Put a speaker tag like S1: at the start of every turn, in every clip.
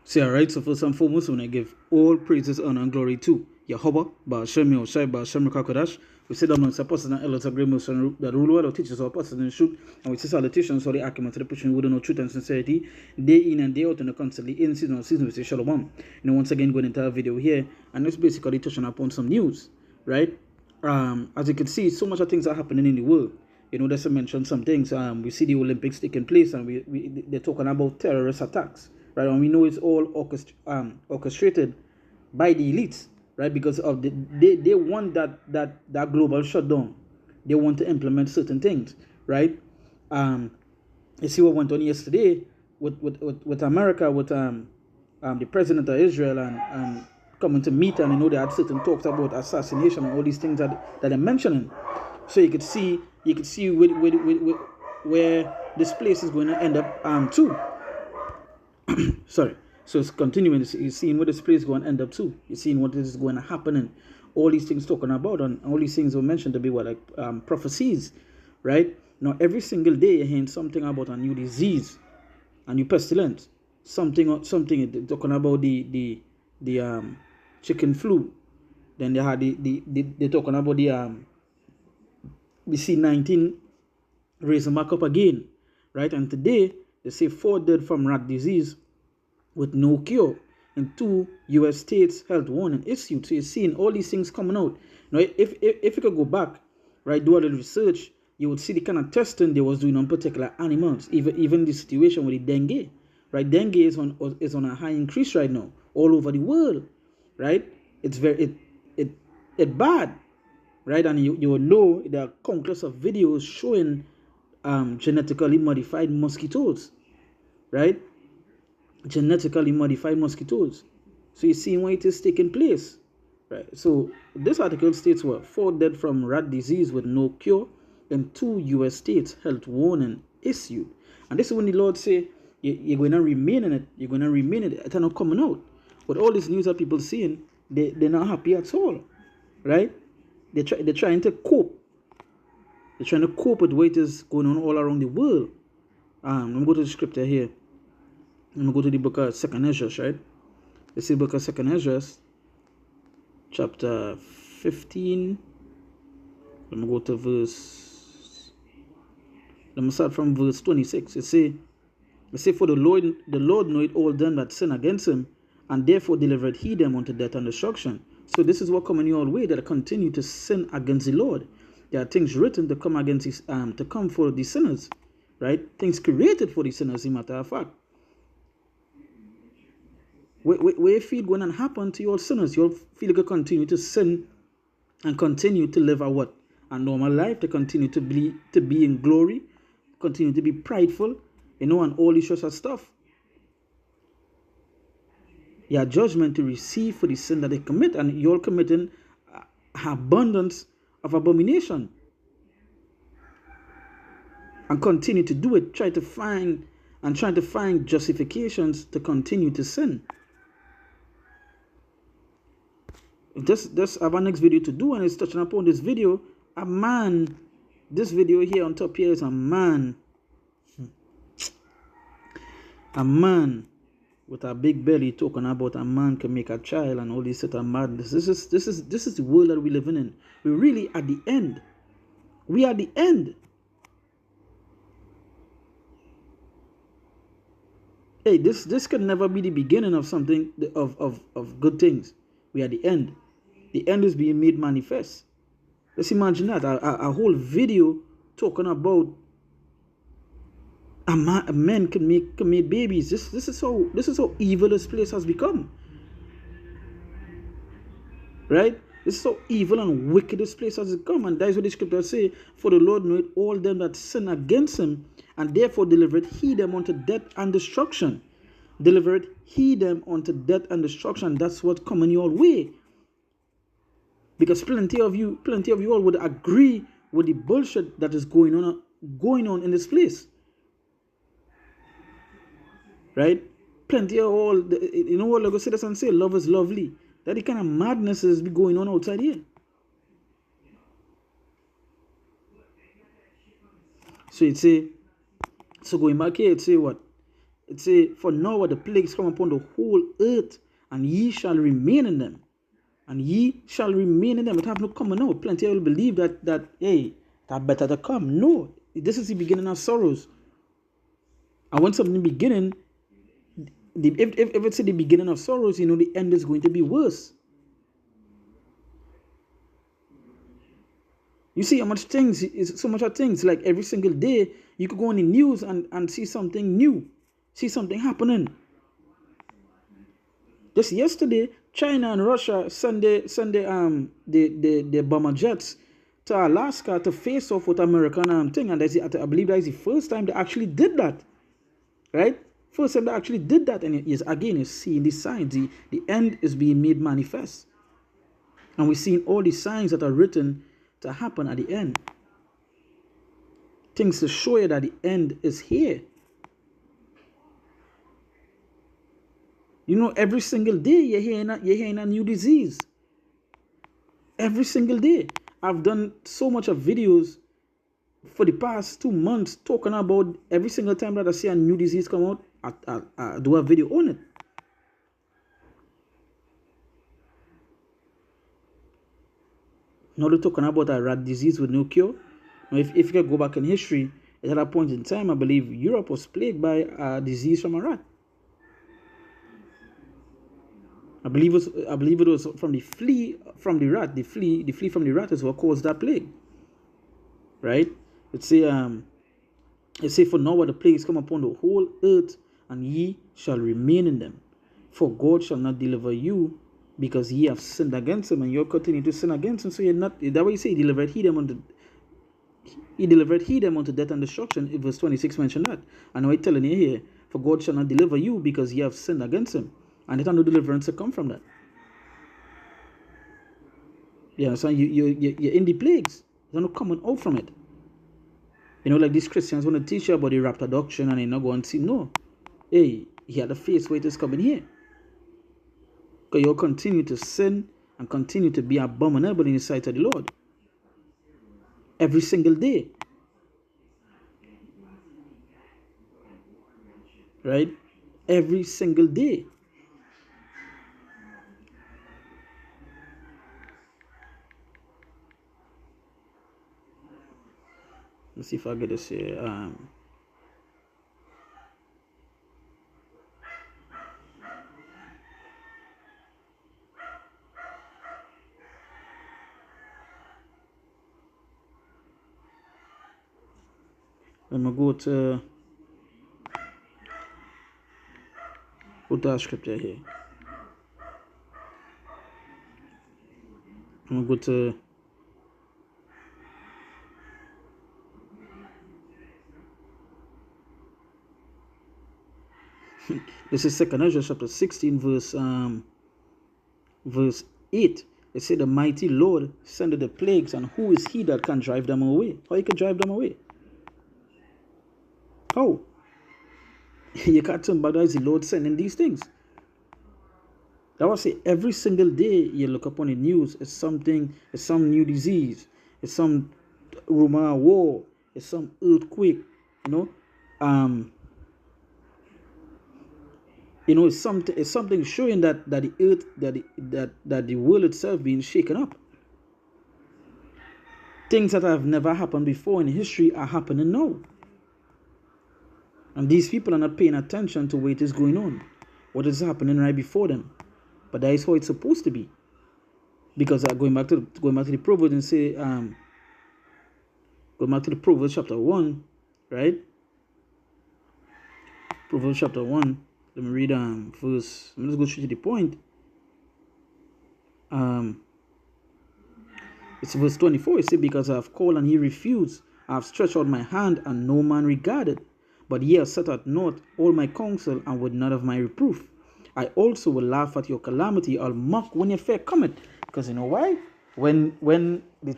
S1: So, alright, so first and foremost, when I give all praises, honor, and glory to Yahweh, Ba'ashem Yahushai, Ba'ashem Rakakodash. We sit down on the apostle and elders agree most that rule well, or teachers or apostles in truth, and we see salutations for the argument to the preaching word of truth and sincerity, day in and day out, and constantly in season or season, we say shalom. Once again, going into our video here, and it's basically touching upon some news, right? As you can see, so much of things are happening in the world. Just to mention some things. We see the Olympics taking place, and they're talking about terrorist attacks, right? And we know it's all orchestrated by the elites, right? Because of they want that global shutdown. They want to implement certain things, right? You see what went on yesterday with America, with the president of Israel and coming to meet, and they had certain talks about assassination and all these things that they're mentioning. So you could see where this place is going to end up too. Sorry. So it's continuing. You're seeing where this place is going to end up too. You're seeing what is going to happen, and all these things talking about, and all these things were mentioned to be prophecies, right? Now every single day you're hearing something about a new disease, a new pestilence, something talking about the chicken flu. Then they had they're talking about the C-19 raising back up again, right? And today they say 4 dead from rat disease with no cure, and 2 U.S. states health warning issued. So you're seeing all these things coming out. Now, if you could go back, right, do a little research, you would see the kind of testing they was doing on particular animals. Even the situation with the dengue, right? Dengue is on a high increase right now all over the world, right? It's it bad, right? And you will know there are countless of videos showing genetically modified mosquitoes, right? Genetically modified mosquitoes. So you're seeing why it is taking place, right? So this article states 4 dead from rat disease with no cure, and 2 U.S. states health warning issued. And this is when the Lord say you're going to remain in it. You're going to remain in it. It's not coming out. But all this news that people seeing, they're not happy at all, right? They're trying to cope. They're trying to cope with what is going on all around the world. Let me go to the scripture here. I'm going to go to the book of 2nd Ezra, right? Let's see the book of 2nd Ezra, chapter 15. Let me go to let me start from verse 26. It say, for the Lord knoweth all them that sin against him, and therefore delivered he them unto death and destruction. So this is what coming your way, that continue to sin against the Lord. There are things written to come against his, to come for the sinners, right? Things created for the sinners, as a matter of fact. Where you feel going to happen to your sinners, you'll feel like you continue to sin and continue to live a normal life, to continue to be in glory, continue to be prideful, and all this sort of stuff. Your judgment to receive for the sin that they commit, and you're committing abundance of abomination, and continue to do it, trying to find justifications to continue to sin. Just have our next video to do, and it's touching upon this video. This video here on top here is a man with a big belly talking about a man can make a child and all this sort of madness. This is the world that we're living in. We're really at the end. We are the end. Hey, this can never be the beginning of something of good things. We are the end. The end is being made manifest. Let's imagine that a whole video talking about a man can make babies. This is how evil this place has become, right? This is how evil and wicked this place has become, and that is what the scripture say. For the Lord knoweth all them that sin against him, and therefore delivered he them unto death and destruction. Delivered he them unto death and destruction. That's what coming your way. Because plenty of you all would agree with the bullshit that is going on in this place, right? Plenty of all, what like say this and say, love is lovely. That the kind of madness is be going on outside here. So it say, so going back here, it say what? It say, for now are the plagues come upon the whole earth, and ye shall remain in them. And ye shall remain in them. It have no coming out. Plenty will believe that hey, that better to come. No, this is the beginning of sorrows. And when something beginning, if it's the beginning of sorrows, the end is going to be worse. You see how much things, so much of things, like every single day, you could go on the news and see something new, see something happening. Just yesterday, China and Russia send the bomber jets to Alaska to face off with American thing, and I believe that is the first time they actually did that, right? First time they actually did that, and again, it's seeing the signs. The end is being made manifest, and we're seeing all the signs that are written to happen at the end. Things to show you that the end is here. Every single day you're hearing a new disease. Every single day. I've done so much of videos for the past 2 months talking about every single time that I see a new disease come out, I do a video on it. Now they're talking about a rat disease with no cure. Now, if you can go back in history, at that point in time, I believe Europe was plagued by a disease from a rat. I believe it was from the flea from the rat. The flea from the rat is what caused that plague. Right? It say for now the plagues come upon the whole earth, and ye shall remain in them. For God shall not deliver you, because ye have sinned against him, and you continue to sin against him. So you're not, that way you say he delivered them unto death and destruction. In verse 26 mentioned that. And now he's telling you here, for God shall not deliver you, because ye have sinned against him. And there's no deliverance to come from that. Yeah, so you're in the plagues. There's no coming out from it. Like these Christians want to teach you about the rapture doctrine, and they not go and see, no. Hey, he had a face where it is coming here. Because you'll continue to sin and continue to be abominable in the sight of the Lord. Every single day. Right? Every single day. Let's see if I get this here. Let me go to our scripture here. I'm going to go to this is 2 Ezra chapter 16 verse 8. It said, the mighty Lord sendeth the plagues, and who is he that can drive them away? How you can drive them away? How? You can't turn back. That is the Lord sending these things. That was say every single day you look up on the news, it's some new disease, it's some rumor of war, it's some earthquake, it's something showing that the earth, that the world itself being shaken up. Things that have never happened before in history are happening now. And these people are not paying attention to what is going on, what is happening right before them. But that is how it's supposed to be. Because going back to the Proverbs and say, going back to the Proverbs chapter 1, right? Proverbs chapter 1. Let me read verse. Let's go straight to the point. It's verse 24. It says, because I have called and ye refused, I have stretched out my hand and no man regarded. But ye have set at naught all my counsel, and would not have my reproof. I also will laugh at your calamity. I'll mock when your fair cometh. Because you know why? When you have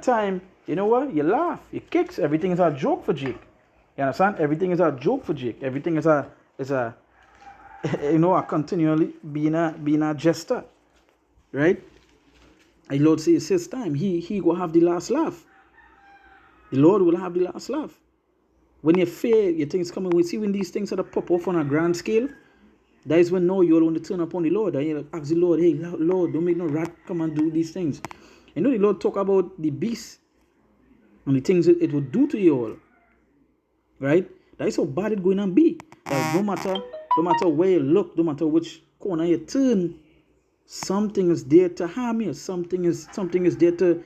S1: time, you know what? You laugh, you kicks. Everything is a joke for Jake. You understand? Everything is a joke for Jake. Everything is a continually being a jester, right? The Lord says it's his time. He will have the last laugh. The Lord will have the last laugh. When you fear your things coming, we see when these things sort of pop off on a grand scale, that is when now you all want to turn upon the Lord. And you ask the Lord, hey, Lord, don't make no rat come and do these things. You know, the Lord talk about the beast and the things it would do to you all. Right? That is how bad it's going to be. That no matter where you look, no matter which corner you turn, something is there to harm you. Something is there to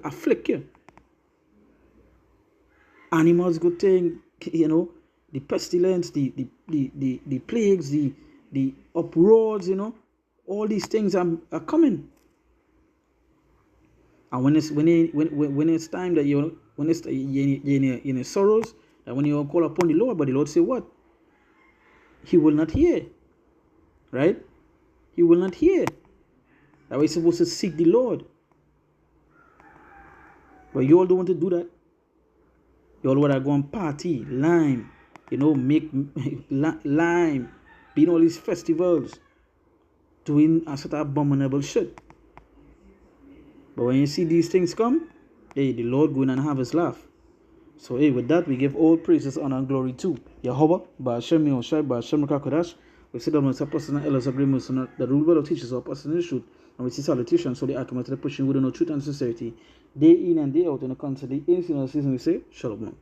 S1: afflict you. Animals, good thing, you know, the pestilence, the plagues, the uproars, you know, all these things are coming. And when it's time that you're in sorrows, and when you call upon the Lord, but the Lord say what? He will not hear. Right? He will not hear. That we're supposed to seek the Lord. But you all don't want to do that. You all want to go and party, lime, you know, make lime, being all these festivals, doing a sort of abominable shit. But when you see these things come, hey, the Lord going and have his laugh. So hey, with that, we give all praises, honor, and glory to Yahweh, Ba'ashem Yahushai, Ba'ashem Rakakodash. We sit down with the apostles and elders agreements on the rule by the teachers of apostles in the truth, and we see salutations so the accurate pushing with no truth and sincerity, day in and day out in the country, the ancient season we say, Shalom.